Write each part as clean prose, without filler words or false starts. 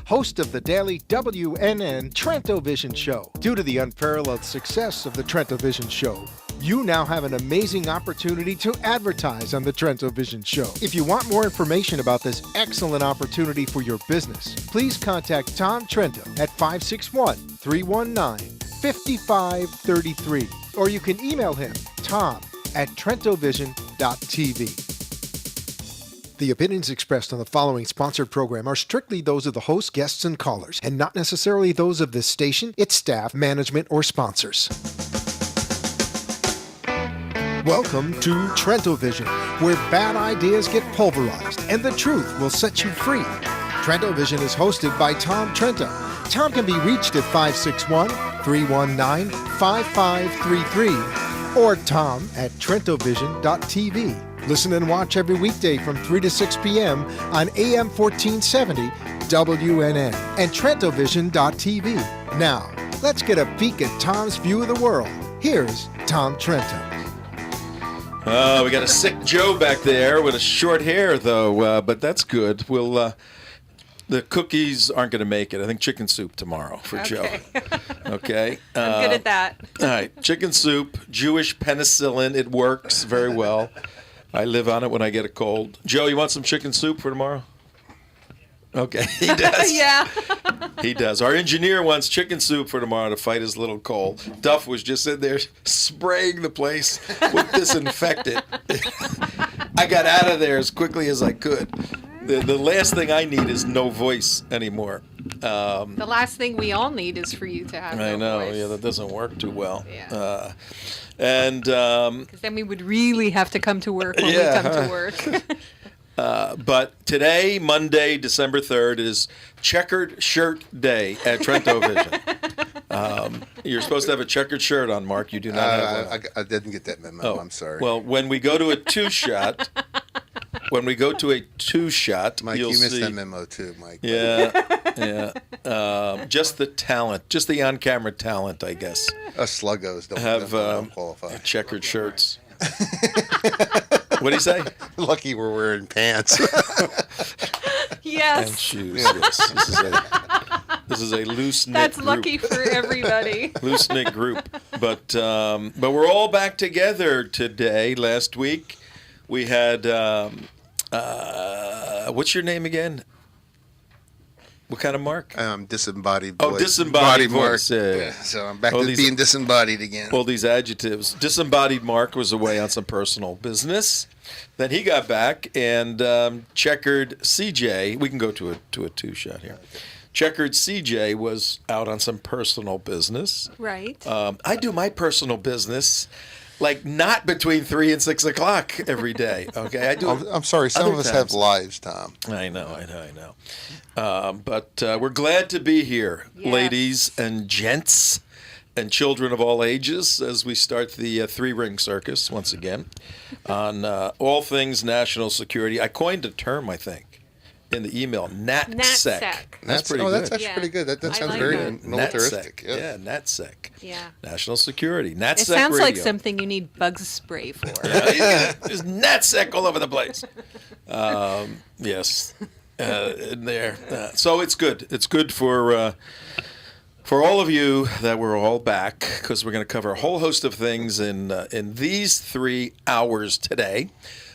host of the daily WNN Trento Vision Show. Due to the unparalleled success of the Trento Vision Show, you now have an amazing opportunity to advertise on the Trento Vision Show. If you want more information about this excellent opportunity for your business, please contact Tom Trento at 561-319-5533, or you can email him, tom@trentovision.tv. The opinions expressed on the following sponsored program are strictly those of the host, guests, and callers, and not necessarily those of this station, its staff, management, or sponsors. Welcome to Trento Vision, where bad ideas get pulverized and the truth will set you free. Trento Vision is hosted by Tom Trento. Tom can be reached at 561-319-5533 or tom@trentovision.tv. Listen and watch every weekday from 3 to 6 p.m. on AM 1470 WNN and trentovision.tv. Now, let's get a peek at Tom's view of the world. Here's Tom Trento. We got a sick Joe back there with a short hair, though, but that's good. We'll the cookies aren't going to make it. I think chicken soup tomorrow for Joe. Okay. I'm good at that. All right, chicken soup, Jewish penicillin. It works very well. I live on it when I get a cold. Joe, you want some chicken soup for tomorrow? Okay, he does. Yeah. He does. Our engineer wants chicken soup for tomorrow to fight his little cold. Duff was just in there spraying the place with disinfectant. I got out of there as quickly as I could. The last thing I need is no voice anymore. The last thing we all need is for you to have I no know. voice. Yeah, that doesn't work too well. Yeah. Because then we would really have to come to work when we come to work. But today, Monday, December 3rd, is Checkered Shirt Day at Trento Vision. You're supposed to have a checkered shirt on, Mark. You do not have one. I didn't get that memo. I'm sorry. Well, when we go to a two-shot, Mike, you'll you missed see. that memo too, Mike. Yeah. Just the talent, just the on-camera talent, I guess. Us sluggos Have don't qualify. checkered shirts. What do you say? Lucky we're wearing pants. Yes. And shoes. Yes. This is a loose knit That's group. lucky for everybody. Loose knit group. But we're all back together today. Last week we had what's your name again? What kind of Mark? Disembodied Oh, voice. disembodied Mark. voice. Yeah. So I'm back Oh, to these- being disembodied again. All these adjectives. Disembodied Mark was away on some personal business. Then he got back, and Checkered CJ. We can go to a two-shot here. Checkered CJ was out on some personal business. Right. I do my personal business, like not between 3 and 6 o'clock every day. Okay, I do. I'm sorry. Some other of us times. have lives, Tom. I know. But we're glad to be here, Yes. ladies and gents and children of all ages, as we start the three-ring circus once again on all things national security. I coined a term, I think, in the email, NatSec. NatSec. That's pretty good. That's actually Yeah. pretty good. That I sounds like very that. militaristic. NatSec. Yeah, NatSec. Yeah. National security. NatSec It sounds like radio. something you need bug spray for. There's NatSec all over the place. Yes, in there. So it's good. It's good for all of you that we're all back, because we're going to cover a whole host of things in these 3 hours today.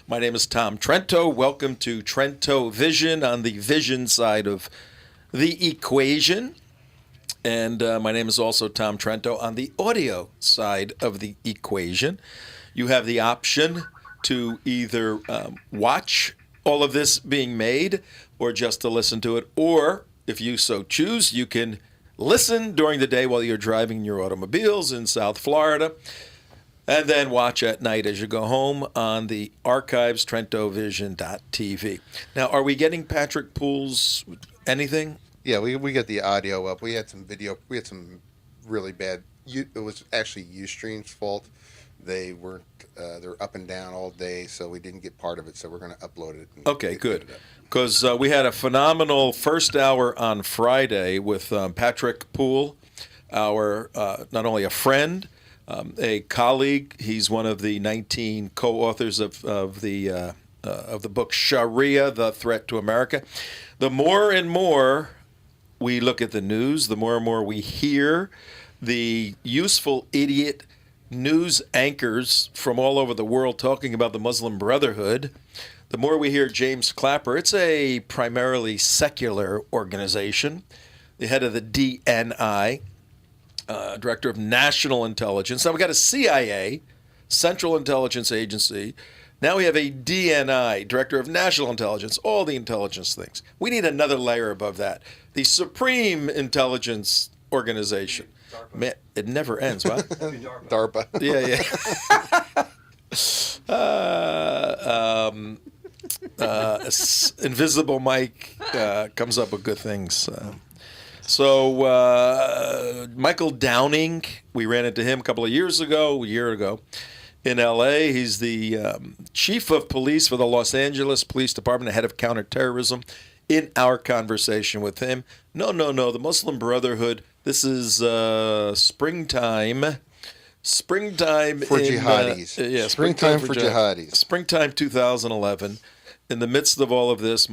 My name is Tom Trento. Welcome to Trento Vision on the vision side of the equation. And my name is also Tom Trento on the audio side of the equation. You have the option to either watch all of this being made or just to listen to it. Or, if you so choose, you can listen during the day while you're driving your automobiles in South Florida, and then watch at night as you go home on the archives, trentovision.tv. Now, are we getting Patrick Poole's anything? Yeah, we got the audio up. We had some video. We had some really bad. It was actually Ustream's fault. They weren't. They're up and down all day, so we didn't get part of it. So we're going to upload it. Okay, good. Because we had a phenomenal first hour on Friday with Patrick Poole, our not only a friend, a colleague. He's one of the 19 co-authors of the book Sharia: The Threat to America. The more and more we look at the news, the more and more we hear the useful idiot news anchors from all over the world talking about the Muslim Brotherhood, the more we hear James Clapper. It's a primarily secular organization, the head of the DNI, Director of National Intelligence. Now we've got a CIA, Central Intelligence Agency. Now we have a DNI, Director of National Intelligence, all the intelligence things. We need another layer above that. The Supreme Intelligence Organization. Man, it never ends, what? DARPA. Yeah. Invisible Mike comes up with good things. So Michael Downing, we ran into him a year ago, in L.A. He's the chief of police for the Los Angeles Police Department, head of counterterrorism. In our conversation with him, no, the Muslim Brotherhood. This is springtime. Springtime For in, jihadis. Springtime for jihadis. Springtime 2011. In the midst of all of this,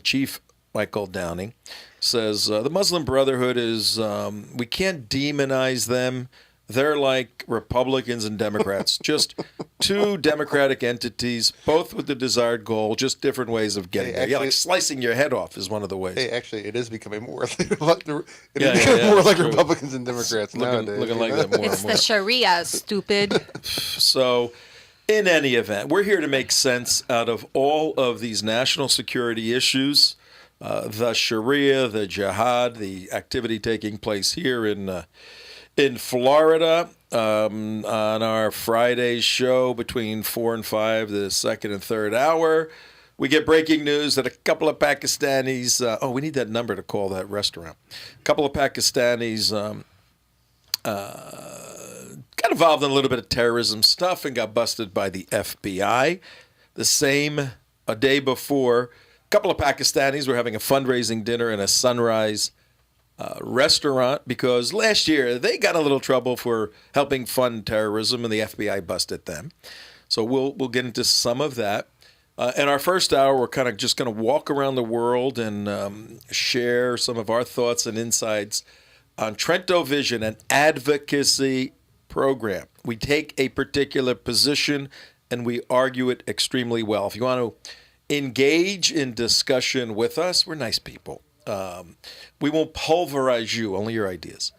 Chief Michael Downing, says the Muslim Brotherhood is, we can't demonize them. They're like Republicans and Democrats, just two democratic entities, both with the desired goal, just different ways of getting there. Yeah, like slicing your head off is one of the ways. Hey, actually, it is becoming more like more it's like true. Republicans and Democrats nowadays. Looking like that more It's and more. the Sharia, stupid. So, in any event, we're here to make sense out of all of these national security issues, the Sharia, the jihad, the activity taking place here in Florida. On our Friday show between 4 and 5, the second and third hour, we get breaking news that a couple of Pakistanis, we need that number to call that restaurant. A couple of Pakistanis got involved in a little bit of terrorism stuff and got busted by the FBI. A day before, a couple of Pakistanis were having a fundraising dinner in a Sunrise restaurant because last year they got in a little trouble for helping fund terrorism and the FBI busted them. So we'll get into some of that. In our first hour, we're kind of just going to walk around the world and share some of our thoughts and insights on Trento Vision, an advocacy program. We take a particular position and we argue it extremely well. If you want to engage in discussion with us, we're nice people. We won't pulverize you, only your ideas.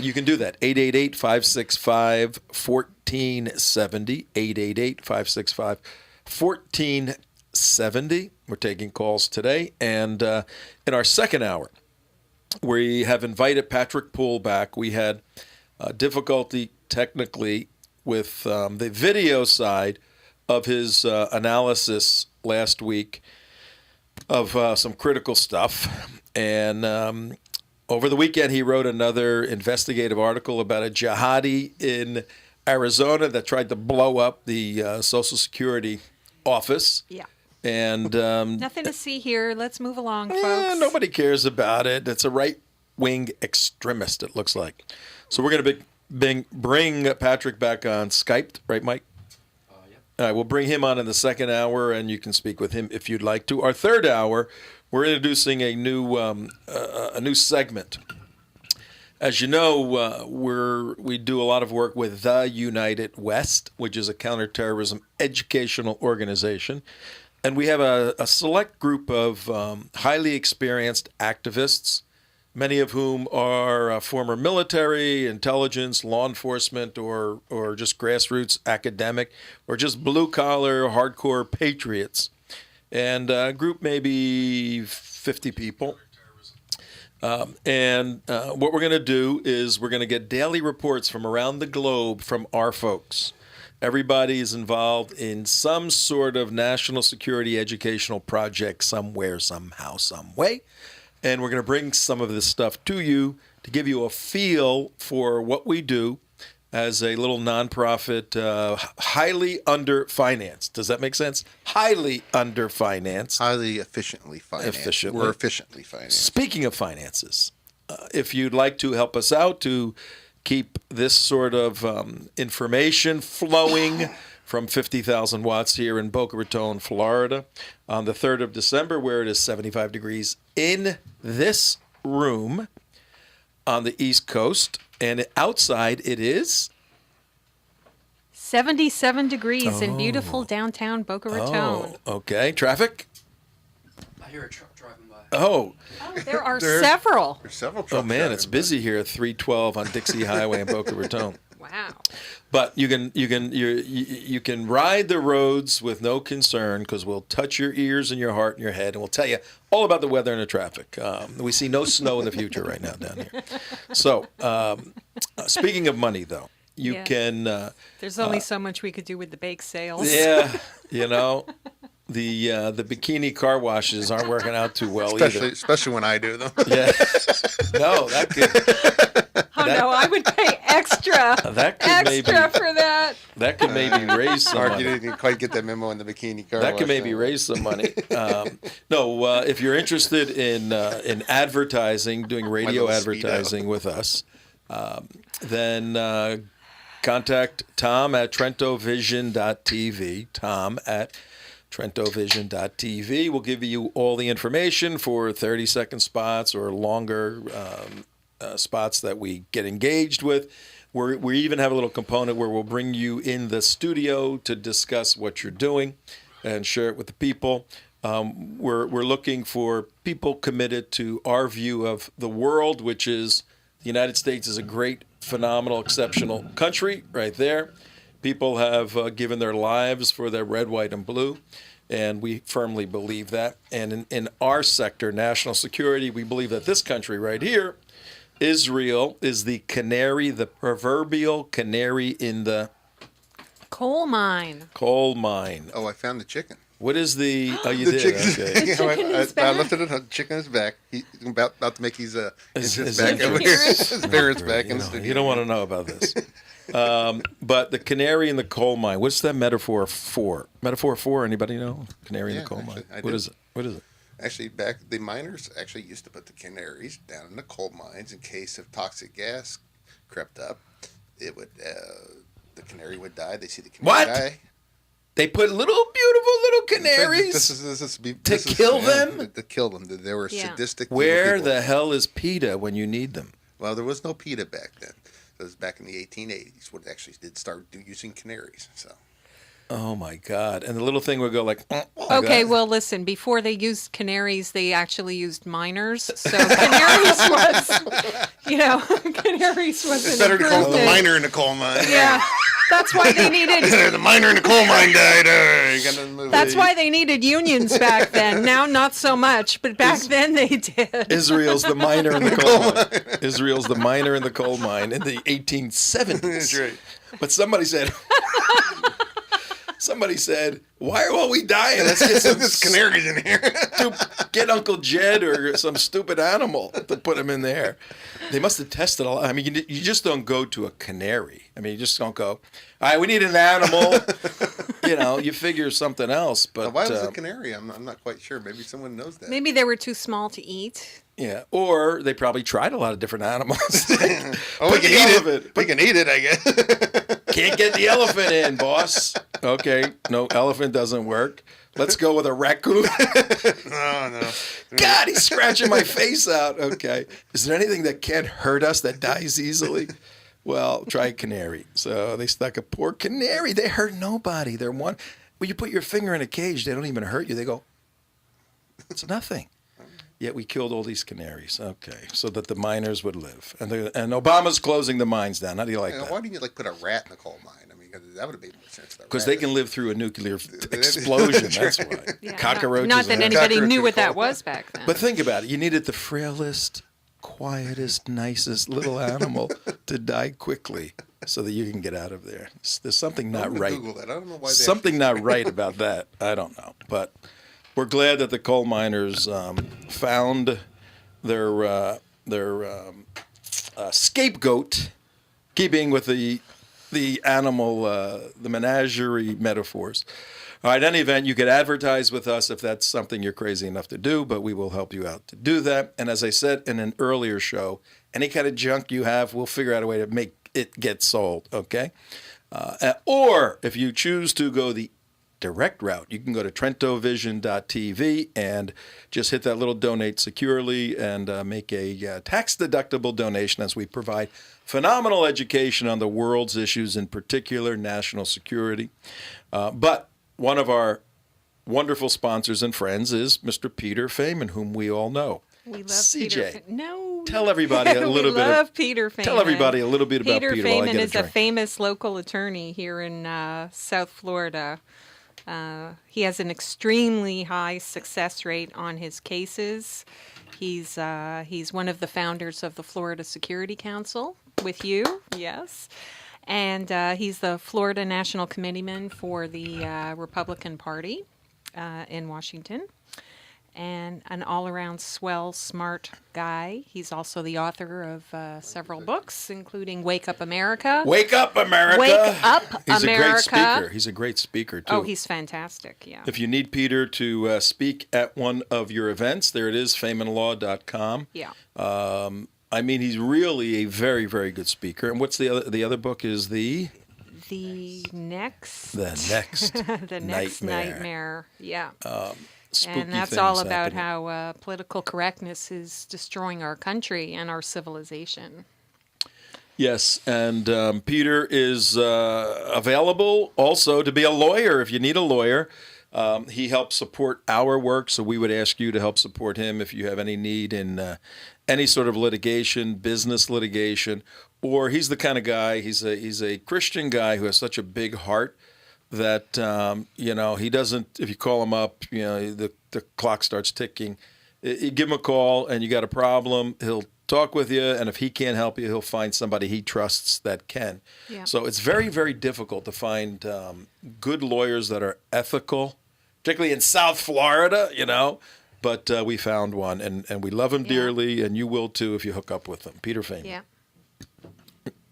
You can do that. 888-565-1470. 888-565-1470. We're taking calls today. And in our second hour, we have invited Patrick Poole back. We had difficulty technically with the video side of his analysis last week of some critical stuff. And over the weekend, he wrote another investigative article about a jihadi in Arizona that tried to blow up the Social Security office. Yeah. And Nothing to see here. Let's move along, folks. nobody cares about it. It's a right-wing extremist, it looks like. So we're going to bring Patrick back on Skype, right, Mike? All right, we'll bring him on in the second hour, and you can speak with him if you'd like to. Our third hour, we're introducing a new segment. As you know, we do a lot of work with the United West, which is a counterterrorism educational organization. And we have a select group of highly experienced activists, many of whom are former military, intelligence, law enforcement, or just grassroots academic, or just blue-collar, hardcore patriots. And a group maybe 50 people. What we're going to do is we're going to get daily reports from around the globe from our folks. Everybody is involved in some sort of national security educational project somewhere, somehow, some way. And we're going to bring some of this stuff to you to give you a feel for what we do as a little nonprofit, highly underfinanced. Does that make sense? Highly underfinanced. Highly efficiently financed. We're efficiently financed. Speaking of finances, if you'd like to help us out to keep this sort of information flowing from 50,000 watts here in Boca Raton, Florida, on the 3rd of December, where it is 75 degrees in this room on the East Coast, and outside it is 77 degrees in beautiful downtown Boca Raton. okay. Traffic? I hear a truck driving by. Oh, There are several. There's several oh trucks. man, driving it's by. busy here at 312 on Dixie Highway in Boca Raton. Wow. But you can ride the roads with no concern because we'll touch your ears and your heart and your head, and we'll tell you all about the weather and the traffic. We see no snow in the future right now down here. So, speaking of money, though, you Yeah. can. There's only so much we could do with the bake sales. Yeah, you know, the bikini car washes aren't working out too well Especially when I do them. either. Yeah. No, that could. Oh no, I would pay extra. That could Extra for that. That could maybe raise some Mark, money. you didn't quite get that memo in the bikini car. That could wash maybe thing. raise some money. If you're interested in advertising, doing radio little advertising with us, then contact Tom at TrentoVision.tv. Tom at TrentoVision.tv. We'll give you all the information for 30-second spots or longer spots that we get engaged with. We even have a little component where we'll bring you in the studio to discuss what you're doing and share it with the people. We're looking for people committed to our view of the world, which is the United States is a great, phenomenal, exceptional country right there. People have given their lives for their red, white, and blue, and we firmly believe that. And in our sector, national security, we believe that this country right here, Israel, is the canary, the proverbial canary in the Coal mine. coal mine. Oh, I found the chicken. What is the? Oh, you The did. chicken's Okay. You know, chicken is I back? lifted it. The chicken is back. He's about to make his His back over here. appearance? His parents back in You the know, studio. you don't want to know about this. But the canary in the coal mine. What's that metaphor for? Metaphor for? Anybody know? Canary in Yeah, the coal actually, mine. I What do. is it? What is it? Actually, back the miners actually used to put the canaries down in the coal mines in case of toxic gas crept up. It would the canary would die. They see the canary What? die. They put little beautiful little canaries. To kill them? To kill them. They were Yeah. sadistic. evil Where people. the hell is PETA when you need them? Well, there was no PETA back then. It was back in the 1880s when it actually did start using canaries. So Oh my God! And the little thing would go like. Okay, that. well, listen, before they used canaries, they actually used miners. So canaries was, canaries was it's an better to call it the improvement. miner in the coal mine. Yeah, that's why they needed. The miner in the coal mine died. You got another movie. That's why they needed unions back then. Now, not so much, but back then they did. Israel's the miner in the coal mine. Israel's the miner in the coal mine in the 1870s. That's right. But somebody said, why are all we dying? Let's get some There's canaries in here. get Uncle Jed or some stupid animal to put him in there. They must have tested a lot. I mean, you just don't go to a canary. I mean, you just don't go, all right, we need an animal. You figure something else. But Why was it canary? I'm not quite sure. Maybe someone knows that. Maybe they were too small to eat. yeah, or they probably tried a lot of different animals. Oh, we Put can the eat elephant. it. We can eat it, I guess. Can't get the elephant in, boss. Okay, no, elephant doesn't work. Let's go with a raccoon. No. God, he's scratching my face out. Okay. Is there anything that can't hurt us that dies easily? Well, try canary. So they stuck a poor canary. They hurt nobody. They're one. When you put your finger in a cage, they don't even hurt you. They go, it's nothing. Yet we killed all these canaries. Okay, so that the miners would live. And Obama's closing the mines down. How do you like that? Why didn't you put a rat in the coal mine? I mean, 'cause that would have made more sense. Because they can live through a nuclear explosion. That's why. Yeah, Cockroaches. Not that and anybody Cockroach knew in what that coal. was back then. But think about it. You needed the frailest, quietest, nicest little animal to die quickly so that you can get out of there. There's something not I'm gonna right. Google that. I don't know why. Something not right about that. I don't know. But we're glad that the coal miners found their scapegoat, keeping with the animal, the menagerie metaphors. All right, in any event, you could advertise with us if that's something you're crazy enough to do, but we will help you out to do that. And as I said in an earlier show, any kind of junk you have, we'll figure out a way to make it get sold, okay? Or if you choose to go the direct route. You can go to TrentoVision.tv and just hit that little donate securely and make a tax-deductible donation as we provide phenomenal education on the world's issues, in particular national security. But one of our wonderful sponsors and friends is Mr. Peter Feynman, whom we all know. We love CJ, Peter. No. tell everybody a little we bit. love Peter Feynman. Tell everybody a little bit about Peter. Peter while I Feynman get is a drink. famous local attorney here in South Florida. He has an extremely high success rate on his cases. He's one of the founders of the Florida Security Council with you, yes. And he's the Florida National Committeeman for the Republican Party in Washington. And an all-around swell, smart guy. He's also the author of several books, including Wake Up America. Wake up, America! Wake up, He's America. a great speaker. He's a great speaker, too. Oh, he's fantastic, yeah. If you need Peter to speak at one of your events, there it is, FeynmanLaw.com. Yeah. I mean, he's really a very, very good speaker. And what's the other book is The next The Next nightmare. Yeah. Spooky And that's things all about happening. how political correctness is destroying our country and our civilization. Yes, and Peter is available also to be a lawyer if you need a lawyer. He helps support our work, so we would ask you to help support him if you have any need in any sort of litigation, business litigation, or he's the kind of guy, he's a Christian guy who has such a big heart that, he doesn't, if you call him up, the clock starts ticking. You give him a call and you got a problem, he'll talk with you, and if he can't help you, he'll find somebody he trusts that can. Yeah. So it's very, very difficult to find good lawyers that are ethical, particularly in South Florida, but we found one, and we love him dearly, and you will too if you hook up with him. Peter Feynman. Yeah.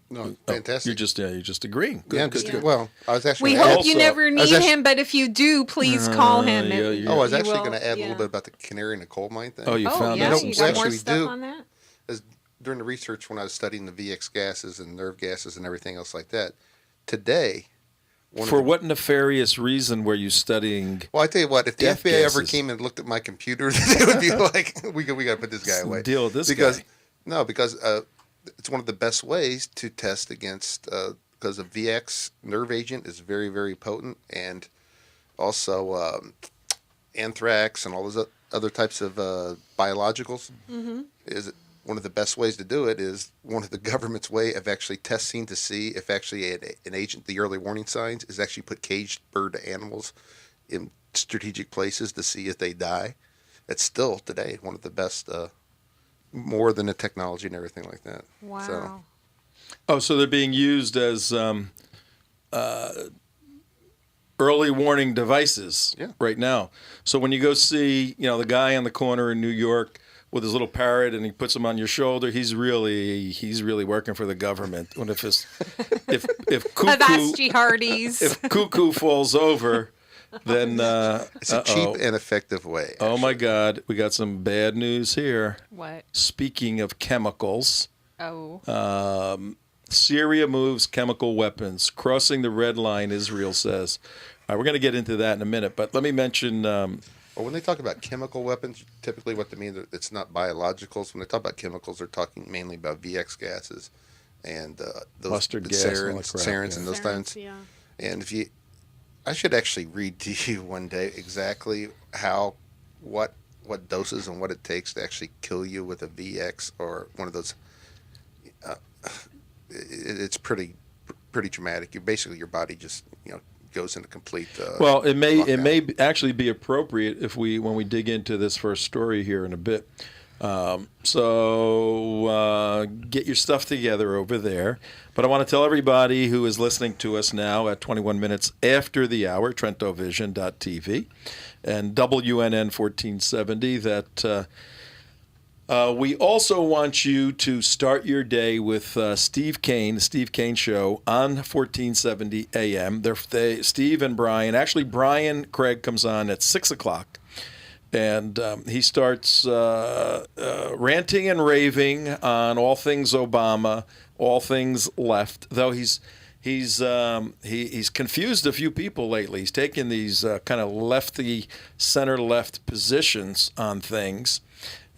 No, fantastic. You're just agreeing. Good, Yeah, good, just good. well, I was actually We gonna hope add- you never I was need actually- him, but if you do, please call him. yeah, and yeah. Oh, I was you actually will- going to add a yeah. little bit about the canary in the coal mine thing. Oh, you Oh, found yeah, that? you we got more actually stuff do. on that? As during the research when I was studying the VX gases and nerve gases and everything else like that, today, For what nefarious reason were you studying? Well, I tell you what, if the Death FBI ever gases. came and looked at my computer, they would be like, "We got to put this guy away." Deal with this because guy. no, because it's one of the best ways to test against because a VX nerve agent is very, very potent, and also anthrax and all those other types of biologicals. Is one of the best ways to do it is one of the government's way of actually testing to see if actually an agent, the early warning signs, is actually put caged bird animals in strategic places to see if they die. It's still today one of the best, more than the technology and everything like that. Wow. So, Oh, so they're being used as early warning devices Yeah. right now. So when you go see, the guy on the corner in New York with his little parrot and he puts him on your shoulder, he's really working for the government. When if cuckoo Avasti Hardys. if cuckoo falls over, then it's a cheap and effective way. oh my God, we got some bad news here. What? Speaking of chemicals. Oh. Syria moves chemical weapons, crossing the red line, Israel says. We're going to get into that in a minute, but let me mention, Well, when they talk about chemical weapons, typically what they mean, it's not biologicals. When they talk about chemicals, they're talking mainly about VX gases and those Mustard gas and all that sarins, crap, sarins yeah. and those times. Yeah. And I should actually read to you one day exactly what doses and what it takes to actually kill you with a VX or one of those. It's pretty traumatic. Your body just goes into complete. well, it may lockdown. actually be appropriate when we dig into this first story here in a bit. So get your stuff together over there. But I want to tell everybody who is listening to us now at 21 minutes after the hour, TrentoVision.tv and WNN 1470, that we also want you to start your day with Steve Kane, the Steve Kane Show on 1470 AM. Steve and Brian, actually Brian Craig comes on at 6 o'clock. And he starts ranting and raving on all things Obama, all things left. Though he's he's confused a few people lately. He's taken these kind of lefty, center left positions on things,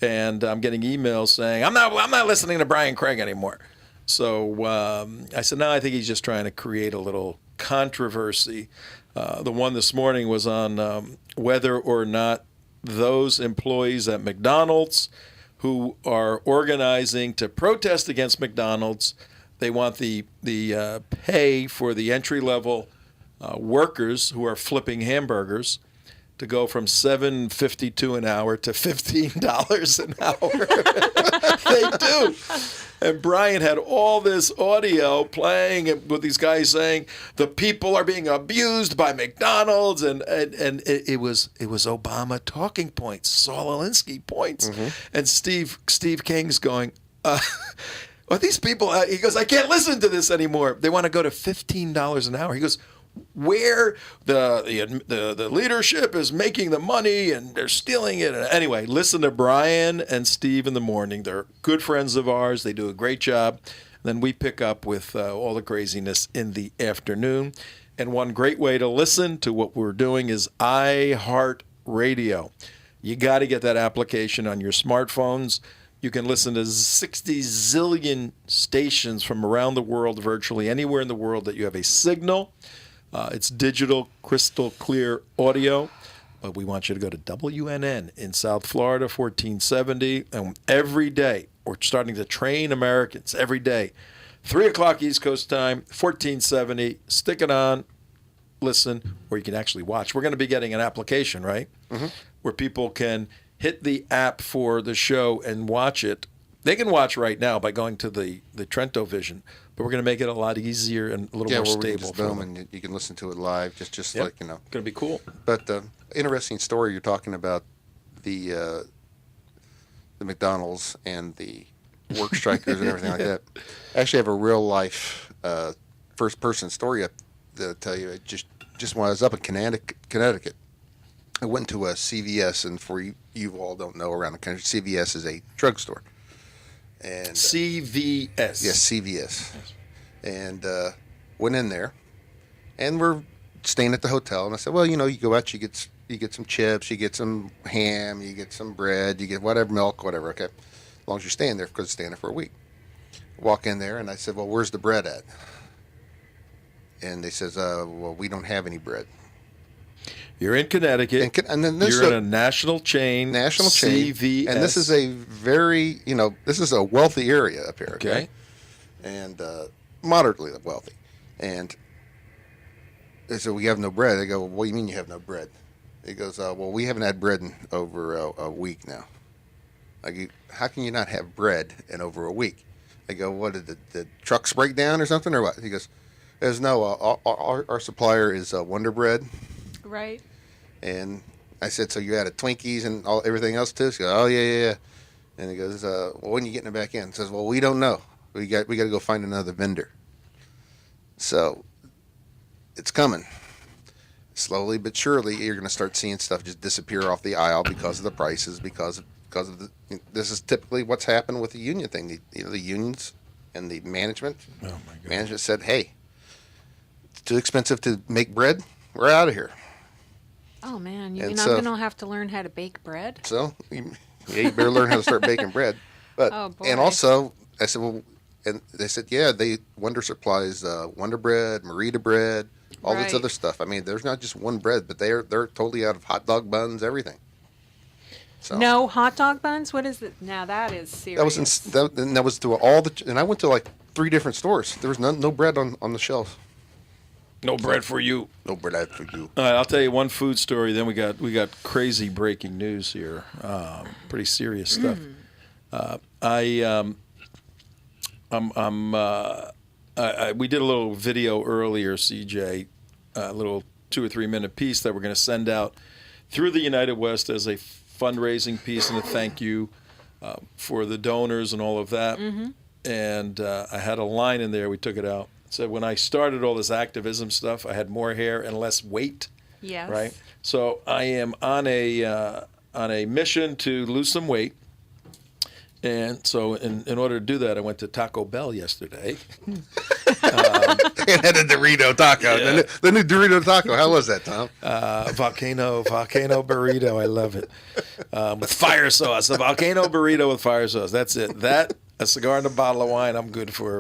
and I'm getting emails saying I'm not listening to Brian Craig anymore. So I said, no, I think he's just trying to create a little controversy. The one this morning was on whether or not those employees at McDonald's who are organizing to protest against McDonald's, they want the pay for the entry-level workers who are flipping hamburgers to go from $7.52 an hour to $15 an hour. They do. And Brian had all this audio playing with these guys saying the people are being abused by McDonald's, and it was Obama talking points, Saul Alinsky points, and Steve King's going, are these people? He goes, I can't listen to this anymore. They want to go to $15 an hour. He goes, where the leadership is making the money and they're stealing it. Anyway, listen to Brian and Steve in the morning. They're good friends of ours. They do a great job. Then we pick up with all the craziness in the afternoon. And one great way to listen to what we're doing is iHeartRadio. You got to get that application on your smartphones. You can listen to 60 zillion stations from around the world, virtually anywhere in the world that you have a signal. It's digital, crystal clear audio. But we want you to go to WNN in South Florida, 1470. And every day, we're starting to train Americans every day. 3 o'clock East Coast time, 1470. Stick it on, listen, or you can actually watch. We're going to be getting an application, right? Mm-hmm. Where people can hit the app for the show and watch it. They can watch right now by going to the Trento Vision, but we're going to make it a lot easier and a little more stable. Just boom, and you can listen to it live, just like, you know. Going to be cool. But interesting story you're talking about the McDonald's and the work strikers and everything like that. I actually have a real life first person story to tell you. Just when I was up in Connecticut, I went to a CVS, and for you all don't know around the country, CVS is a drugstore. And CVS. Yes, CVS. And went in there, and we're staying at the hotel. And I said, well, you know, you go out, you get some chips, you get some ham, you get some bread, you get whatever, milk, whatever. Okay, as long as you're staying there, because it's staying there for a week. Walk in there, and I said, well, where's the bread at? And they says, well, we don't have any bread. You're in Connecticut. And then you're in a national chain. CVS. And this is a very, this is a wealthy area up here. Okay. And moderately wealthy. And they said, we have no bread. They go, well, what do you mean you have no bread? He goes, well, we haven't had bread in over a week now. Like, how can you not have bread in over a week? They go, what, did the trucks break down or something, or what? He goes, there's no, our supplier is Wonder Bread. Right. And I said, so you added Twinkies and everything else too? She goes, oh, yeah. And he goes, well, when are you getting it back in? He says, well, we don't know. We got to go find another vendor. So it's coming. Slowly but surely, you're going to start seeing stuff just disappear off the aisle because of the prices, because of the. This is typically what's happened with the union thing. The unions and the management. Oh my God. Management said, hey, it's too expensive to make bread. We're out of here. Oh, man, you're not going to have to learn how to bake bread? So, you better learn how to start baking bread. But oh, boy. And also, I said, well, and they said, yeah, Wonder supplies Wonder Bread, Merita bread, all this other stuff. I mean, there's not just one bread, but they're totally out of hot dog buns, everything. So, no hot dog buns? What is it? Now that is serious. That was to all and I went to like 3 different stores. There was no bread on the shelves. No bread for you. No bread for you. All right, I'll tell you one food story. Then we got crazy breaking news here. Pretty serious stuff. We did a little video earlier, CJ, a little 2 or 3 minute piece that we're going to send out through the United West as a fundraising piece and a thank you for the donors and all of that. Mm-hmm. And I had a line in there. We took it out. So when I started all this activism stuff, I had more hair and less weight. Yes. Right. So I am on a mission to lose some weight, and so in order to do that, I went to Taco Bell yesterday. And had a Dorito taco. Yeah. The new Dorito taco. How was that, Tom? Volcano burrito. I love it. With fire sauce. A volcano burrito with fire sauce. That's it. That, a cigar and a bottle of wine, I'm good for.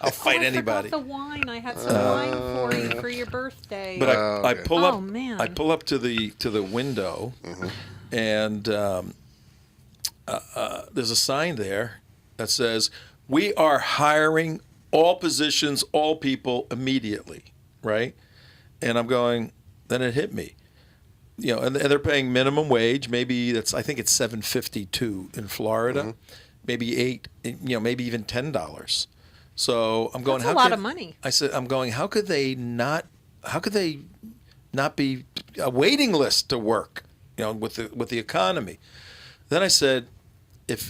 I'll fight I anybody. forgot the wine. I had some wine for you for your birthday. But I okay. pull up. Oh, man. I pull up to the window, and there's a sign there that says, "We are hiring all positions, all people immediately." Right, and I'm going. Then it hit me. You know, and they're paying minimum wage. Maybe I think it's $7.52 in Florida. Maybe $8. You know, maybe even $10. So I'm going. That's a lot of money. I said, I'm going. How could they not? How could they not be a waiting list to work? You know, with the economy. Then I said,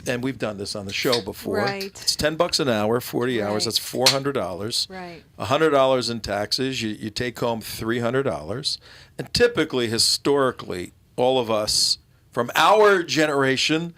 and we've done this on the show before. Right. It's $10 an hour, 40 hours. Right. That's $400. Right. $100 in taxes. You take home $300. And typically, historically, all of us from our generation,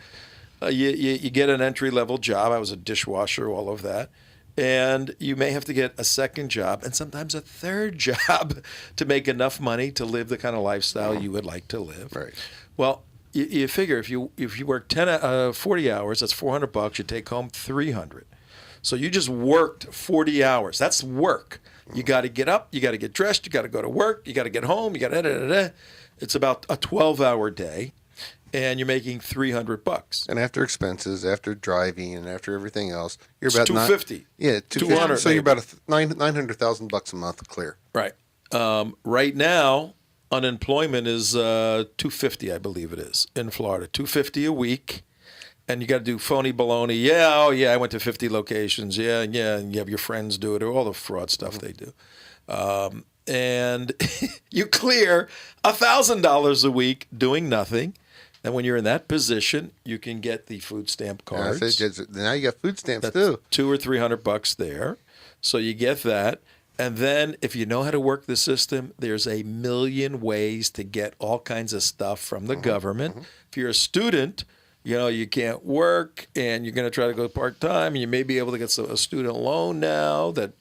you get an entry-level job. I was a dishwasher, all of that. And you may have to get a second job and sometimes a third job to make enough money to live the kind of lifestyle you would like to live. Right. Well, you figure if you work 40 hours, that's $400. You take home $300. So you just worked 40 hours. That's work. You got to get up. You got to get dressed. You got to go to work. You got to get home. You got to. It's about a 12-hour day, and you're making $300. And after expenses, after driving, and after everything else, you're It's about $250. Yeah, $250. 200 So you're maybe. about $900,000 a month clear. Right. Right now, unemployment is $250, I believe it is, in Florida. $250 a week, and you got to do phony baloney. Yeah, oh yeah, I went to 50 locations. Yeah, and you have your friends do it, or all the fraud stuff they do. And you clear $1,000 a week doing nothing. And when you're in that position, you can get the food stamp And I cards. said, now you got food stamps That's too. $200 or $300 there. So you get that. And then if you know how to work the system, there's a million ways to get all kinds of stuff from the government. If you're a student, you know, you can't work and you're going to try to go part-time, and you may be able to get a student loan now that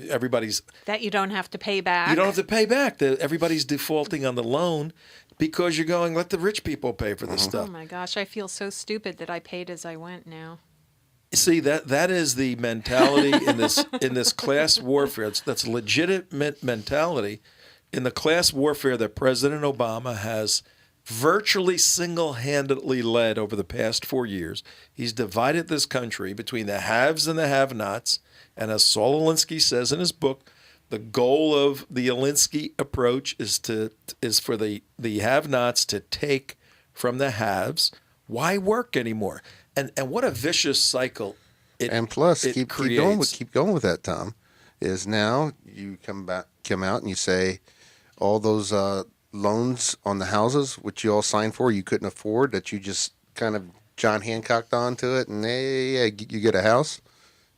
everybody's... That you don't have to pay back. You don't have to pay back. Everybody's defaulting on the loan because you're going, let the rich people pay for this Oh stuff. my gosh, I feel so stupid that I paid as I went now. See, that is the mentality in this class warfare. That's legitimate mentality in the class warfare that President Obama has virtually single-handedly led over the past 4 years. He's divided this country between the haves and the have-nots. And as Saul Alinsky says in his book, the goal of the Alinsky approach is for the have-nots to take from the haves. Why work anymore? And what a vicious cycle And plus, keep creates. going with that, Tom. Is now you come out and you say all those loans on the houses which you all signed for you couldn't afford, that you just kind of John Hancocked onto it, and hey, you get a house.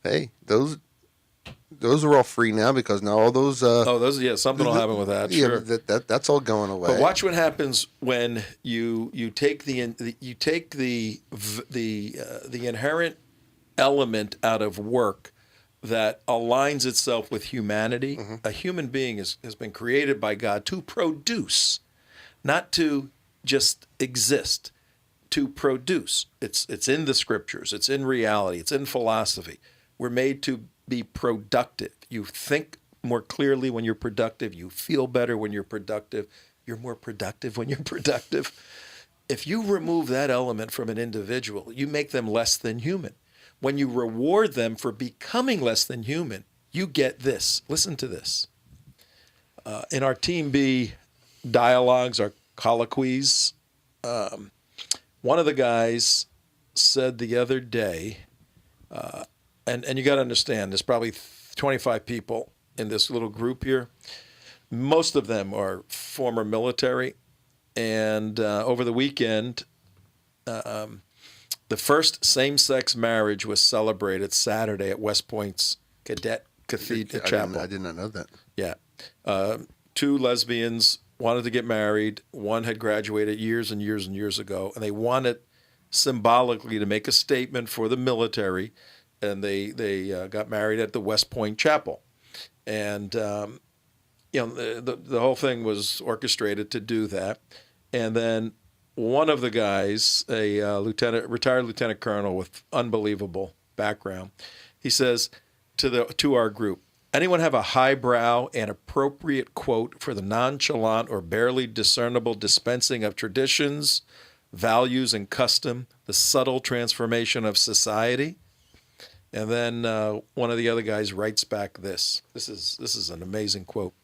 Hey, those are all free now because now all those something will happen with that. Sure. That's all going away. But watch what happens when you take the inherent element out of work that aligns itself with humanity. A human being has been created by God to produce, not to just exist, to produce. It's in the scriptures. It's in reality. It's in philosophy. We're made to be productive. You think more clearly when you're productive. You feel better when you're productive. You're more productive when you're productive. If you remove that element from an individual, you make them less than human. When you reward them for becoming less than human, you get this. Listen to this. In our Team B dialogues, our colloquies, one of the guys said the other day, and you got to understand, there's probably 25 people in this little group here. Most of them are former military. And over the weekend, the first same-sex marriage was celebrated Saturday at West Point's Cadet Cathedral Chapel. I did not know that. Yeah. 2 lesbians wanted to get married. One had graduated years and years and years ago, and they wanted symbolically to make a statement for the military, and they got married at the West Point Chapel. And the whole thing was orchestrated to do that. And then one of the guys, a retired lieutenant colonel with unbelievable background, he says to our group, anyone have a highbrow and appropriate quote for the nonchalant or barely discernible dispensing of traditions, values, and custom, the subtle transformation of society? And then one of the other guys writes back this. This is an amazing quote.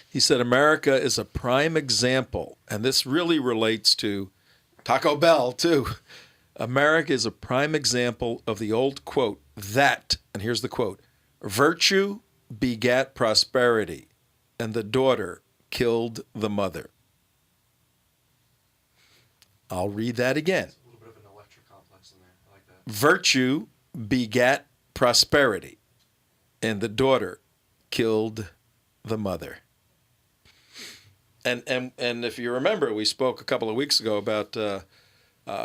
He said, America is a prime example, and this really relates to Taco Bell, too. America is a prime example of the old quote that, and here's the quote, virtue begat prosperity, and the daughter killed the mother. I'll read that again. A little bit of an electric complex in there. I like that. Virtue begat prosperity, and the daughter killed the mother. And if you remember, we spoke a couple of weeks ago about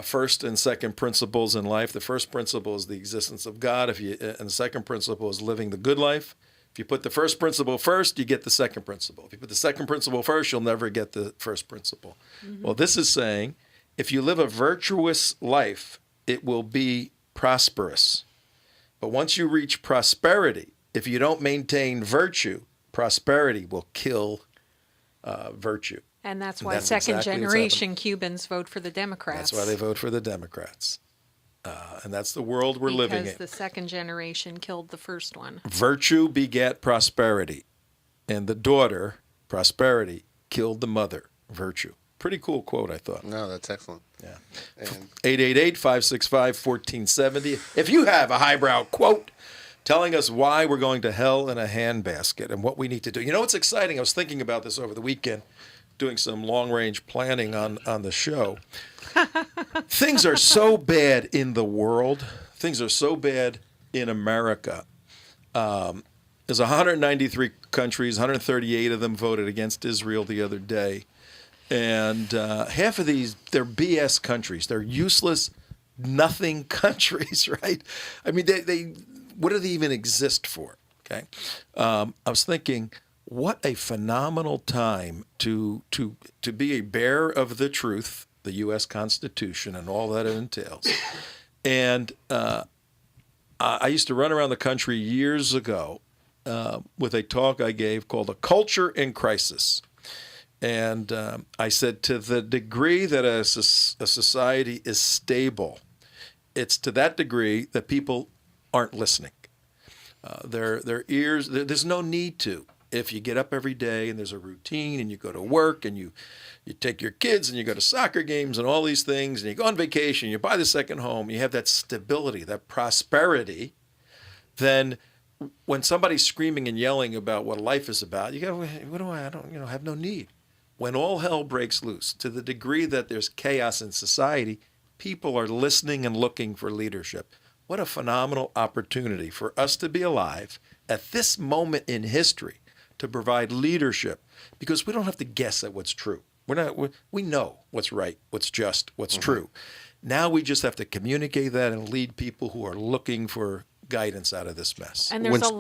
first and second principles in life. The first principle is the existence of God. And the second principle is living the good life. If you put the first principle first, you get the second principle. If you put the second principle first, you'll never get the first principle. Mm-hmm. Well, this is saying if you live a virtuous life, it will be prosperous. But once you reach prosperity, if you don't maintain virtue, prosperity will kill virtue. And that's why second generation Cubans vote for the Democrats. That's why they vote for the Democrats. And that's the world we're living in. Because the second generation killed the first one. Virtue begat prosperity, and the daughter, prosperity, killed the mother, virtue. Pretty cool quote, I thought. No, that's excellent. Yeah. And 888-565-1470. If you have a highbrow quote telling us why we're going to hell in a handbasket and what we need to do. You know what's exciting? I was thinking about this over the weekend, doing some long-range planning on the show. Things are so bad in the world. Things are so bad in America. There's 193 countries, 138 of them voted against Israel the other day. And half of these, they're BS countries. They're useless, nothing countries, right? I mean, they what do they even exist for? Okay, I was thinking, what a phenomenal time to be a bearer of the truth, the U.S. Constitution, and all that it entails. And I used to run around the country years ago with a talk I gave called "A Culture in Crisis." And I said, to the degree that a society is stable, it's to that degree that people aren't listening. Their ears, there's no need to. If you get up every day and there's a routine and you go to work and you take your kids and you go to soccer games and all these things and you go on vacation, you buy the second home, you have that stability, that prosperity, then when somebody's screaming and yelling about what life is about, you go, what do I don't have no need. When all hell breaks loose, to the degree that there's chaos in society, people are listening and looking for leadership. What a phenomenal opportunity for us to be alive at this moment in history to provide leadership, because we don't have to guess at what's true. We know what's right, what's just, what's true. Now we just have to communicate that and lead people who are looking for guidance out of this mess. And there's a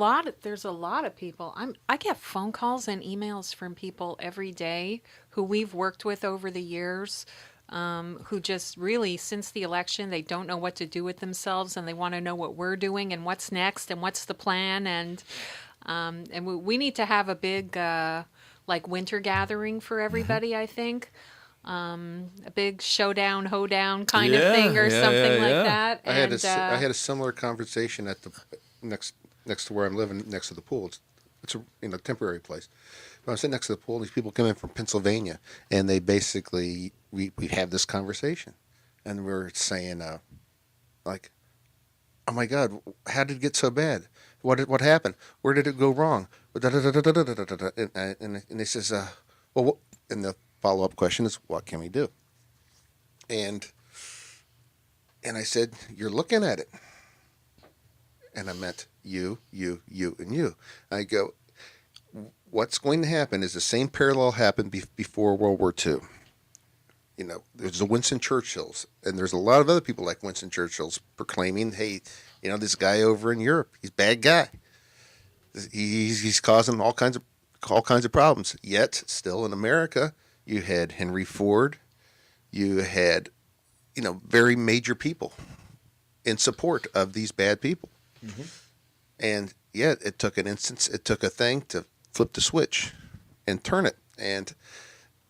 lot of people. I get phone calls and emails from people every day who we've worked with over the years, who just really, since the election, they don't know what to do with themselves, and they want to know what we're doing and what's next and what's the plan. And we need to have a big winter gathering for everybody. I think. A big showdown, hoedown kind of thing, or something like that. I had a similar conversation at the next to where I'm living, next to the pool. It's a temporary place. But I was sitting next to the pool, and these people come in from Pennsylvania, and they basically we have this conversation, and we're saying like, oh my God, how did it get so bad? What happened? Where did it go wrong? And he says, well, what? And the follow-up question is, what can we do? And I said, you're looking at it. And I meant you, and you. I go, what's going to happen is the same parallel happened before World War II. There's the Winston Churchills, and there's a lot of other people like Winston Churchill's proclaiming, hey, this guy over in Europe, he's a bad guy. He's causing all kinds of problems. Yet, still in America, you had Henry Ford, you had, very major people in support of these bad people. Mm-hmm. And yeah, it took a thing to flip the switch and turn it. And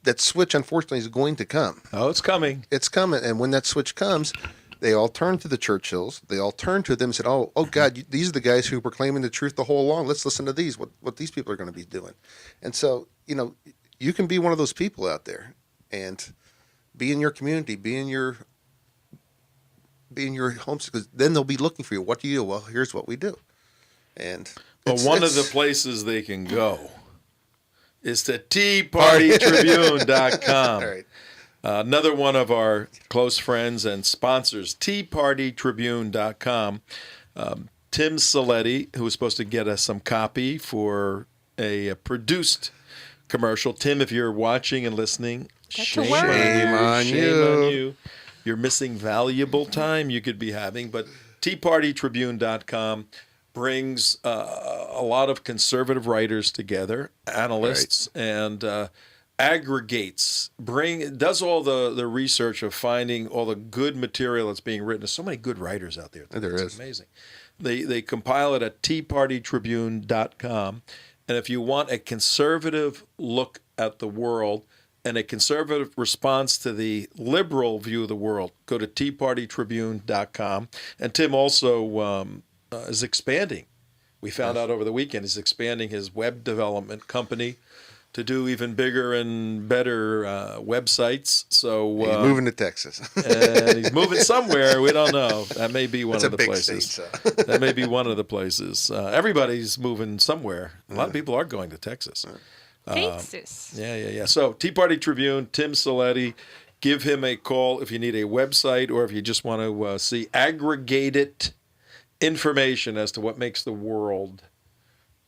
that switch, unfortunately, is going to come. Oh, it's coming. It's coming. And when that switch comes, they all turn to the Churchills. They all turn to them and said, oh God, these are the guys who were proclaiming the truth the whole along. Let's listen to these, what these people are going to be doing. And so, you can be one of those people out there and be in your community, be in your homes, because then they'll be looking for you. What do you do? Well, here's what we do. And But one of the places they can go is to teapartytribune.com. All right. Another one of our close friends and sponsors, teapartytribune.com. Tim Saletti, who was supposed to get us some copy for a produced commercial. Tim, if you're watching and listening, shame on you. You're missing valuable time you could be having. But teapartytribune.com brings a lot of conservative writers together, analysts, and aggregates, does all the research of finding all the good material that's being written. There's so many good writers out there. It's amazing. They compile it at teapartytribune.com. And if you want a conservative look at the world and a conservative response to the liberal view of the world, go to teapartytribune.com. And Tim also is expanding. We found out over the weekend he's expanding his web development company to do even bigger and better websites. So he's moving to Texas. And he's moving somewhere. We don't know. That may be one of the big places. State, so. That may be one of the places. Everybody's moving somewhere. A lot of people are going to Texas. Texas. Yeah. So Tea Party Tribune, Tim Saletti, give him a call if you need a website or if you just want to see aggregated information as to what makes the world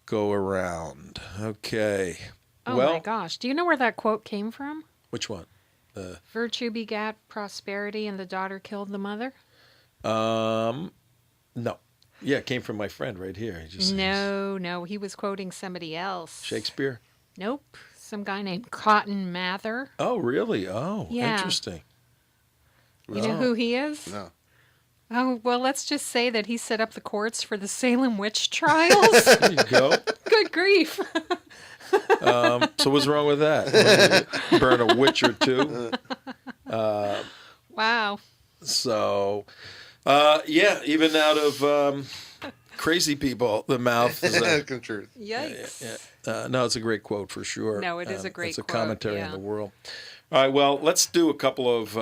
go around. Okay. Oh well, my gosh. Do you know where that quote came from? Which one? Virtue begat prosperity and the daughter killed the mother? No. Yeah, it came from my friend right here. No. He was quoting somebody else. Shakespeare? Nope. Some guy named Cotton Mather. Oh, really? Oh, Yeah. Interesting. You know who he is? No. Oh, well, let's just say that he set up the courts for the Salem witch trials. There you go. Good grief. So what's wrong with that? Burn a witch or two. Wow. So, yeah, even out of crazy people, the mouth is Truth. Yikes. no, it's a great quote for sure. No, it is a great It's a quote, commentary yeah. on the world. All right, well, let's do a couple of,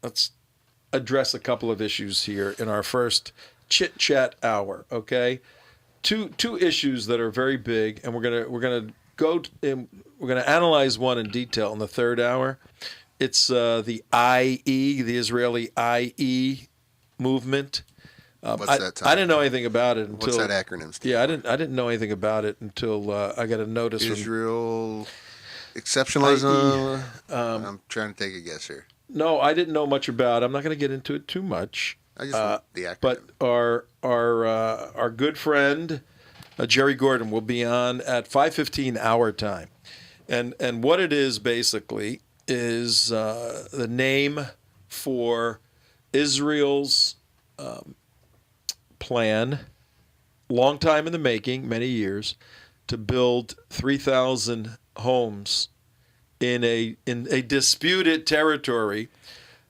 let's address a couple of issues here in our first chit chat hour. Okay, two issues that are very big, and we're gonna go and we're gonna analyze one in detail in the third hour. It's the IE, the Israeli IE movement. What's that? I didn't know anything about it until. What's that acronym? Steve? Yeah, I didn't know anything about it until I got a notice from. Israel exceptionalism. I'm trying to take a guess here. No, I didn't know much about it. I'm not going to get into it too much. I just want the acronym. But our good friend Jerry Gordon will be on at 5:15 our time, and what it is basically is the name for Israel's plan, long time in the making, many years, to build 3,000 homes in a disputed territory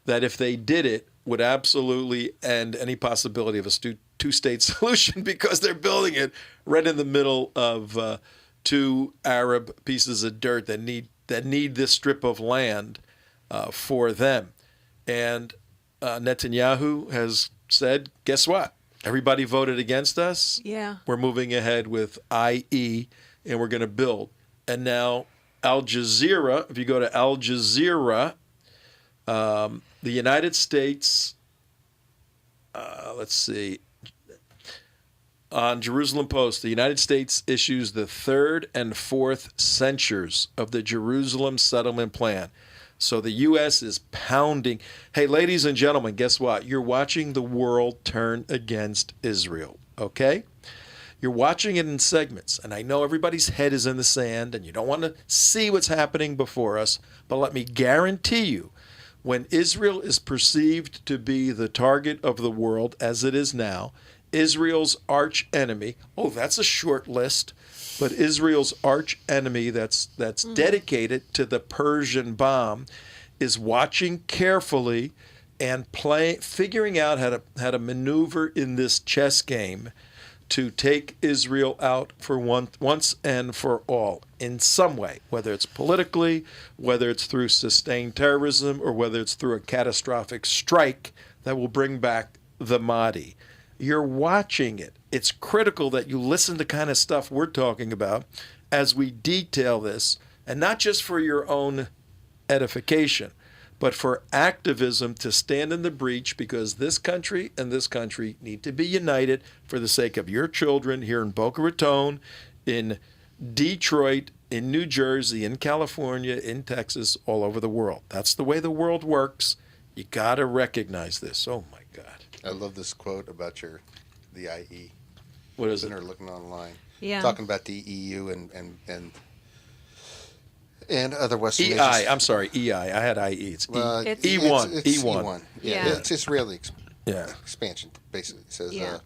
that, if they did it, would absolutely end any possibility of a two-state solution, because they're building it right in the middle of two Arab pieces of dirt that need this strip of land for them. And Netanyahu has said, guess what? Everybody voted against us. Yeah. We're moving ahead with IE, and we're going to build. And now Al Jazeera, if you go to Al Jazeera, the United States, let's see, on Jerusalem Post, the United States issues the third and fourth censures of the Jerusalem settlement plan. So the U.S. is pounding. Hey, ladies and gentlemen, guess what? You're watching the world turn against Israel, okay? You're watching it in segments, and I know everybody's head is in the sand, and you don't want to see what's happening before us, but let me guarantee you, when Israel is perceived to be the target of the world, as it is now, Israel's arch enemy, oh, that's a short list, but Israel's arch enemy that's dedicated to the Persian bomb is watching carefully and figuring out how to maneuver in this chess game to take Israel out for once and for all in some way, whether it's politically, whether it's through sustained terrorism, or whether it's through a catastrophic strike that will bring back the Mahdi. You're watching it. It's critical that you listen to kind of stuff we're talking about as we detail this, and not just for your own edification, but for activism to stand in the breach, because this country and this country need to be united for the sake of your children here in Boca Raton, in Detroit, in New Jersey, in California, in Texas, all over the world. That's the way the world works. You got to recognize this. Oh, my God. I love this quote about the IE. What is Sitting it? there looking online. Yeah. Talking about the EU and other Western EI. nations. I'm sorry, EI. I had IE. It's It's- E1. It's E1. Yeah, Yeah. it's Israeli Yeah. expansion, basically. It says, Yeah.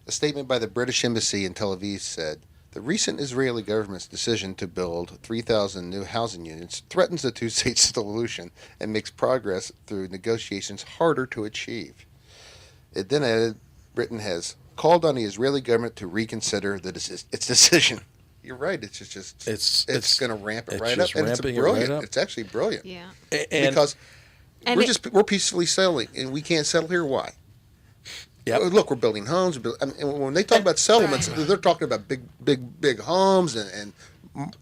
a statement by the British Embassy in Tel Aviv said, the recent Israeli government's decision to build 3,000 new housing units threatens the two-state solution and makes progress through negotiations harder to achieve. It then added, Britain has called on the Israeli government to reconsider its decision. You're right. It's just It's going to ramp it it's right up, just and it's ramping it brilliant. right up. It's actually brilliant. Yeah. And Because And we're peacefully settling, and we can't settle here. Why? Yep. Look, we're building homes. I mean, when they talk about settlements, they're talking about big homes and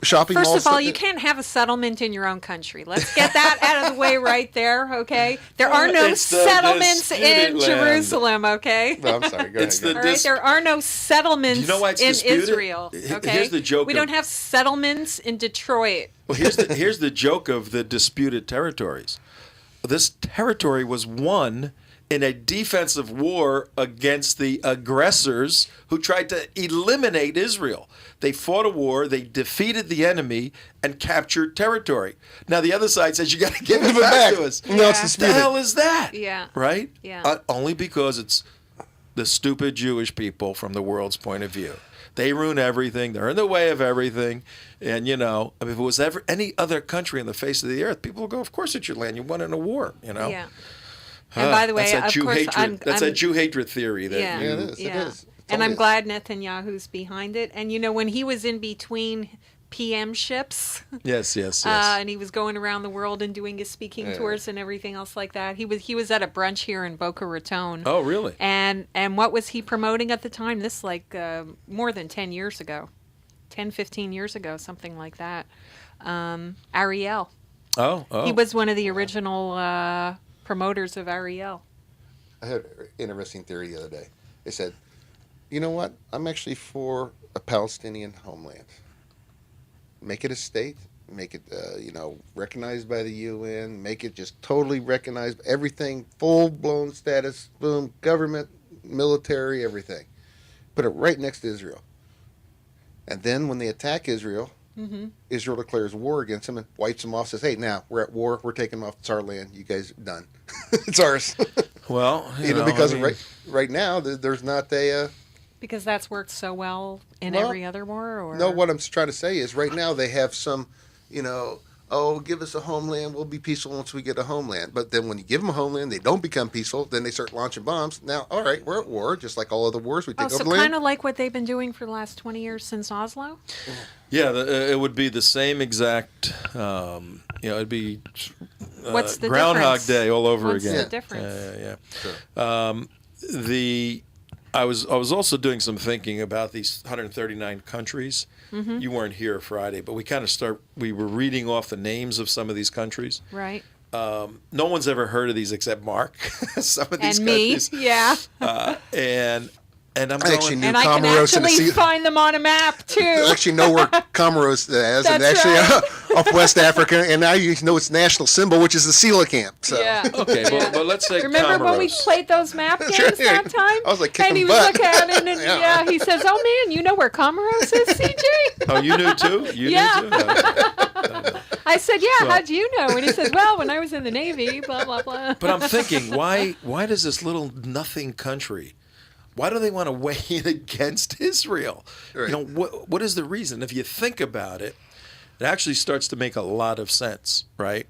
shopping malls. First of all, you can't have a settlement in your own country. Let's get that out of the way right there, okay? There are no It's the settlements disputed in land. Jerusalem, okay? No, I'm sorry. Go It's ahead. the All right, dis- there are no settlements You know why it's in disputed? Israel, okay? Here's the joke We of- don't have settlements in Detroit. Well, here's the joke of the disputed territories. This territory was won in a defensive war against the aggressors who tried to eliminate Israel. They fought a war, they defeated the enemy, and captured territory. Now the other side says you got to give it back to us. No, it's Yeah. What the disputed. hell is that? Yeah. Right? Yeah. Only because it's the stupid Jewish people from the world's point of view. They ruin everything. They're in the way of everything. And, if it was ever any other country on the face of the earth, people would go, of course it's your land. You won in a war, Yeah. And by the way, that's that of Jew course, hatred. That's I'm that Jew hatred theory. That Yeah. you, Yeah, it is. Yeah. It is. And I'm always- glad Netanyahu's behind it. And when he was in between PM ships, Yes, yes, yes. and he was going around the world and doing his speaking Yeah. tours and everything else like that, he was at a brunch here in Boca Raton. Oh, really? And what was he promoting at the time? This more than 10 years ago. 10, 15 years ago, something like that. Ariel. Oh. He was one of the original promoters of Ariel. I had an interesting theory the other day. They said, you know what? I'm actually for a Palestinian homeland. Make it a state. Make it, recognized by the UN. Make it just totally recognized. Everything, full-blown status, boom, government, military, everything. Put it right next to Israel. And then when they attack Israel, Israel declares war against them and wipes them off, says, hey, now, we're at war. We're taking them off. It's our land. You guys done. It's ours. Well, because I mean, right now there's not a Because that's worked so well in Well, every other war? Or? no. What I'm trying to say is right now they have some, give us a homeland, we'll be peaceful once we get a homeland. But then when you give them a homeland, they don't become peaceful. Then they start launching bombs. Now, all right, we're at war, just like all other wars. We take so over land. kind of like what they've been doing for the last 20 years since Oslo? Yeah, it would be the same exact. It'd be What's the Groundhog difference? Day all over What's again. the difference? Yeah. I was also doing some thinking about these 139 countries. Mm-hmm. You weren't here Friday, but we were reading off the names of some of these countries. Right. No one's ever heard of these except Mark. Some of these And me, countries. yeah. And And I'm I going. actually knew And I can Comoros and the actually sea. find them on a map too. I actually know where Comoros is, and That's actually off West Africa, and I know its national symbol, which is the coelacanth. So. Yeah. Okay, Yeah. but let's say Remember when we Comoros. played those map games right. that time? I was like and kicking he was butt. looking at it, and Yeah. he says, "Oh man, you know where Comoros is, CJ?" Oh, you knew too? You Yeah. knew too? I said, "Yeah, So- how'd you know?" And he said, "Well, when I was in the Navy, blah blah blah." But I'm thinking, why does this little nothing country, why do they want to weigh in against Israel? Right. You know, what is the reason? If you think about it, it actually starts to make a lot of sense, right?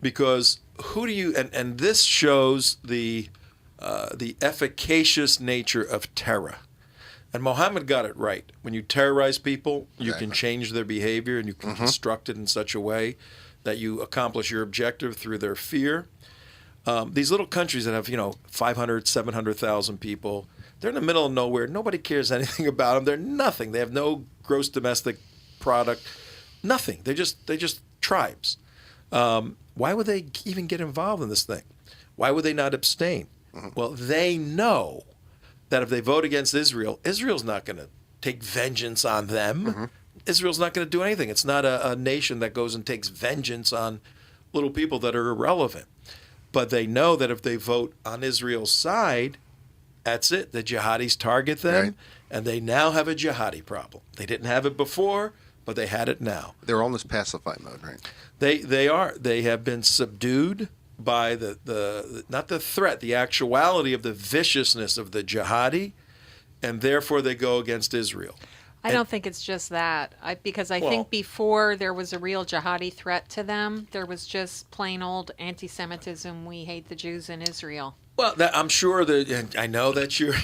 Because who do you and this shows the efficacious nature of terror. And Mohammed got it right. When you terrorize people, you can change their behavior and you can construct it in such a way that you accomplish your objective through their fear. These little countries that have, 500, 700,000 people, they're in the middle of nowhere. Nobody cares anything about them. They're nothing. They have no gross domestic product, nothing. They're just tribes. Why would they even get involved in this thing? Why would they not abstain? Well, they know that if they vote against Israel, Israel's not going to take vengeance on them. Israel's not going to do anything. It's not a nation that goes and takes vengeance on little people that are irrelevant. But they know that if they vote on Israel's side, that's it. The jihadis target them, Right. and they now have a jihadi problem. They didn't have it before, but they had it now. They're all in this pacify mode, right? They are. They have been subdued by the not the threat, the actuality of the viciousness of the jihadi, and therefore they go against Israel. I don't think it's just that. Because I Well- think before there was a real jihadi threat to them, there was just plain old anti-Semitism. We hate the Jews in Israel. Well, I'm sure that, and I know that's your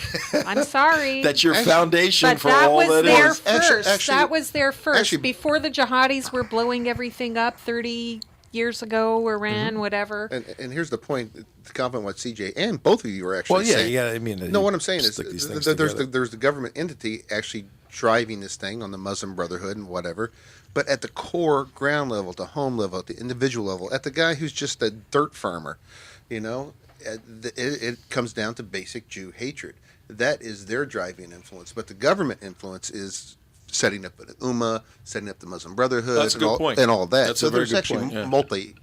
I'm sorry. that's your Actually- foundation But for that all was that there is. first. Actually- That was there first. actually- Before the jihadis were blowing everything up 30 years ago, Iran, whatever. And here's the point: to compliment what CJ and both of you are actually Well, yeah, saying. yeah. I mean, No, what I'm saying is stick these things there's together. there's the government entity actually driving this thing on the Muslim Brotherhood and whatever, but at the core ground level, at the home level, at the individual level, at the guy who's just a dirt farmer, it comes down to basic Jew hatred. That is their driving influence, but the government influence is setting up an Ummah, setting up the Muslim Brotherhood, That's a good point. and all of that. That's So a very there's good actually point, yeah. multi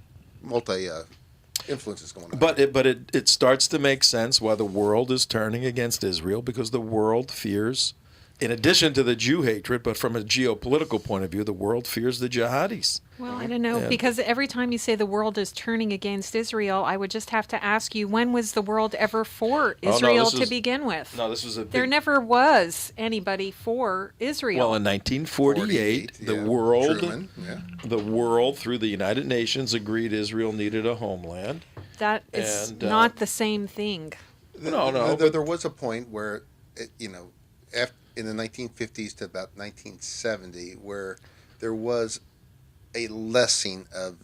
influences going on. But it starts to make sense why the world is turning against Israel, because the world fears, in addition to the Jew hatred, but from a geopolitical point of view, the world fears the jihadis. Well, I don't know, And- because every time you say the world is turning against Israel, I would just have to ask you, when was the world ever for Oh, no, Israel this to is- begin with? No, this was a There big, never was anybody for Israel. well, in 1948, the yeah, world, Truman, yeah. the world through the United Nations agreed Israel needed a homeland. That is And, not the same thing. No, There was a point where, in the 1950s to about 1970, where there was a lessening of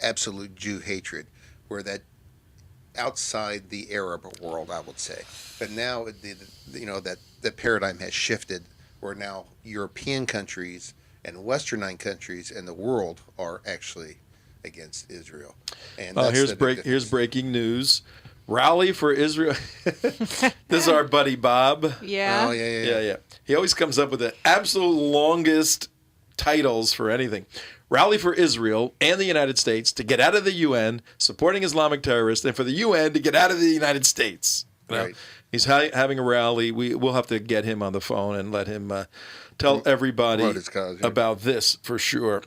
absolute Jew hatred, where that outside the Arab world, I would say. But now, that paradigm has shifted, where now European countries and Westernized countries and the world are actually against Israel. And that's Here's the big here's difference. breaking news. Rally for Israel. This is our buddy Bob. Yeah. Oh, yeah. Yeah. He always comes up with the absolute longest titles for anything. Rally for Israel and the United States to get out of the UN, supporting Islamic terrorists, and for the UN to get out of the United States. You know, Right. He's having a rally. We'll have to get him on the phone and let him tell everybody Promote his cause, yeah. about this for sure.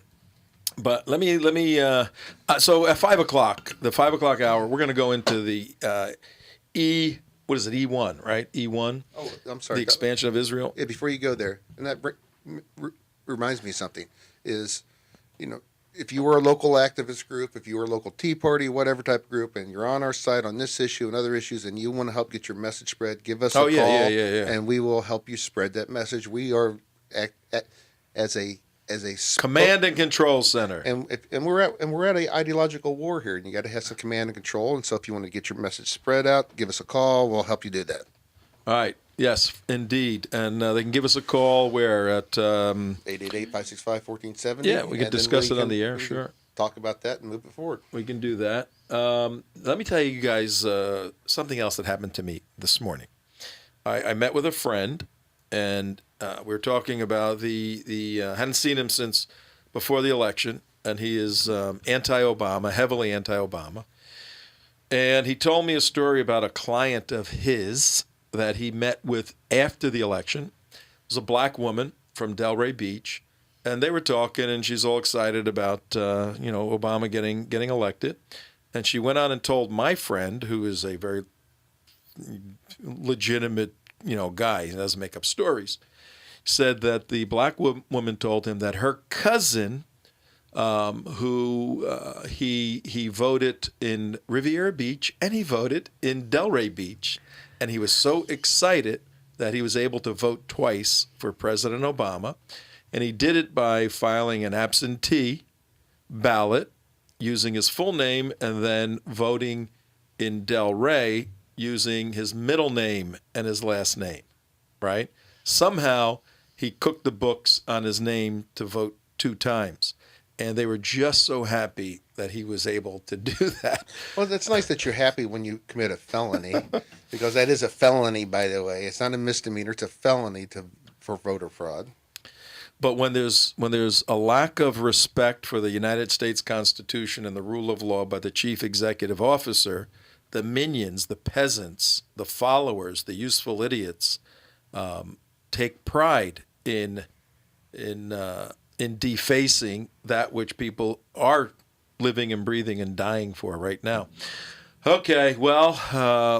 But let me. So at 5:00, the 5:00 hour, we're going to go into the What is it? E1, right? E1. Oh, I'm sorry. The expansion of Israel. Yeah, before you go there, and that reminds me of something, is, if you were a local activist group, if you were a local Tea Party, whatever type of group, and you're on our side on this issue and other issues, and you want to help get your message spread, give us a call, yeah. and we will help you spread that message. We are as a Command and Control Center. and we're at an ideological war here, and you got to have some command and control. And so, if you want to get your message spread out, give us a call. We'll help you do that. All right. Yes, indeed. And they can give us a call where at 888-565-1470. Yeah, we can and then discuss it on can- the air, we can sure. Talk about that and move it forward. we can do that. Let me tell you guys something else that happened to me this morning. I met with a friend, and we were talking about hadn't seen him since before the election, and he is anti-Obama, heavily anti-Obama. And he told me a story about a client of his that he met with after the election. It was a black woman from Delray Beach, and they were talking, and she's all excited about Obama getting elected. And she went on and told my friend, who is a very legitimate guy, he doesn't make up stories, said that the black woman told him that her cousin, who he voted in Riviera Beach and he voted in Delray Beach, and he was so excited that he was able to vote twice for President Obama, and he did it by filing an absentee ballot using his full name and then voting in Delray using his middle name and his last name, right? Somehow he cooked the books on his name to vote 2 times. And they were just so happy that he was able to do that. Well, it's nice that you're happy when you commit a felony, because that is a felony, by the way. It's not a misdemeanor; it's a felony for voter fraud. But when there's a lack of respect for the United States Constitution and the rule of law by the chief executive officer, the minions, the peasants, the followers, the useful idiots, take pride in defacing that which people are living and breathing and dying for right now. Okay, well,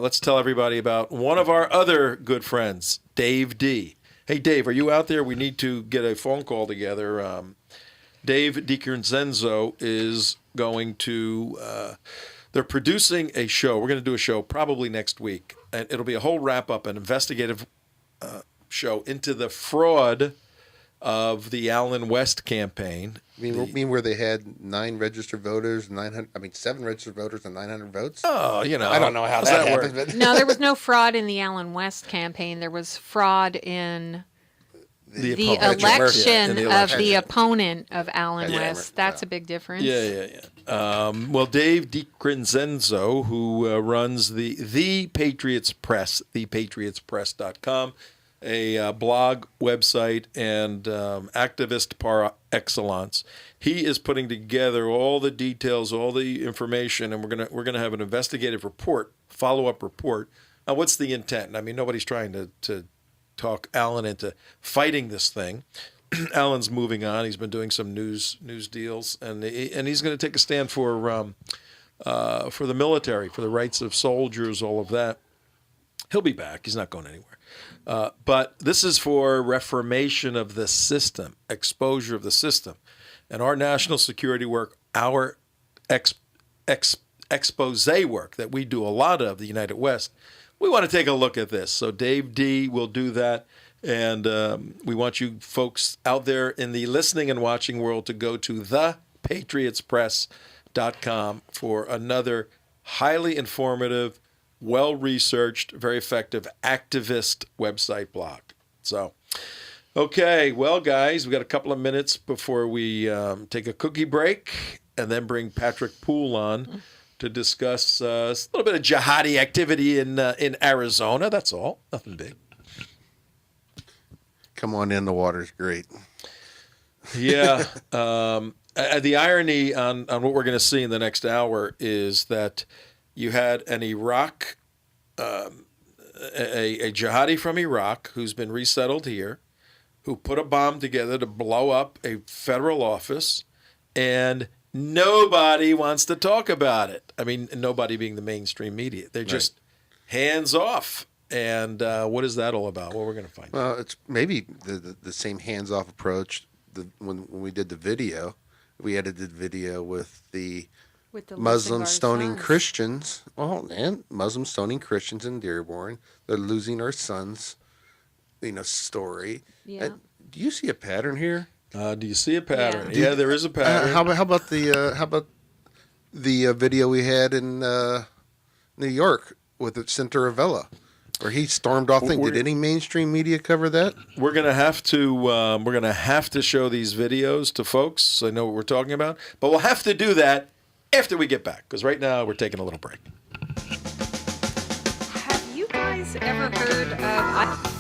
let's tell everybody about one of our other good friends, Dave D. Hey, Dave, are you out there? We need to get a phone call together. Dave DiCrescenzo is going to, they're producing a show. We're going to do a show probably next week, and it'll be a whole wrap-up, an investigative show into the fraud of the Allen West campaign. You mean where they had 7 registered voters and 900 votes? Oh, I don't know how that happened. But No, there was no fraud in the Allen West campaign. There was fraud in the election of the opponent of Allen West. That's a big difference. Yeah. Well, Dave DiCrescenzo, who runs the Patriots Press, thepatriotspress.com, a blog website and activist par excellence. He is putting together all the details, all the information, and we're gonna have an investigative report, follow-up report. Now, what's the intent? I mean, nobody's trying to talk Allen into fighting this thing. Allen's moving on. He's been doing some news deals, and he's going to take a stand for the military, for the rights of soldiers, all of that. He'll be back. He's not going anywhere. But this is for reformation of the system, exposure of the system. And our national security work, our expose work that we do a lot of, the United West, we want to take a look at this. So Dave D will do that. And we want you folks out there in the listening and watching world to go to thepatriotspress.com for another highly informative, well-researched, very effective activist website blog. So, okay, well, guys, we got a couple of minutes before we take a cookie break and then bring Patrick Poole on to discuss a little bit of jihadi activity in Arizona. That's all. Nothing big. Come on in, the water's great. Yeah. The irony on what we're going to see in the next hour is that you had an Iraq, a jihadi from Iraq who's been resettled here, who put a bomb together to blow up a federal office, and nobody wants to talk about it. I mean, nobody being the mainstream media. They're just hands off. And what is that all about? Well, we're going to find out. Well, it's maybe the same hands-off approach. When we did the video, we edited the video with the Muslims stoning Christians. Well, and Muslims stoning Christians in Dearborn. They're losing our sons, story. Yeah. Do you see a pattern here? Do you see a pattern? Yeah, there is a pattern. How about the video we had in New York with Senator Avella, where he stormed off things? Did any mainstream media cover that? We're gonna have to show these videos to folks so they know what we're talking about. But we'll have to do that after we get back, because right now we're taking a little break. Have you guys guys ever heard of?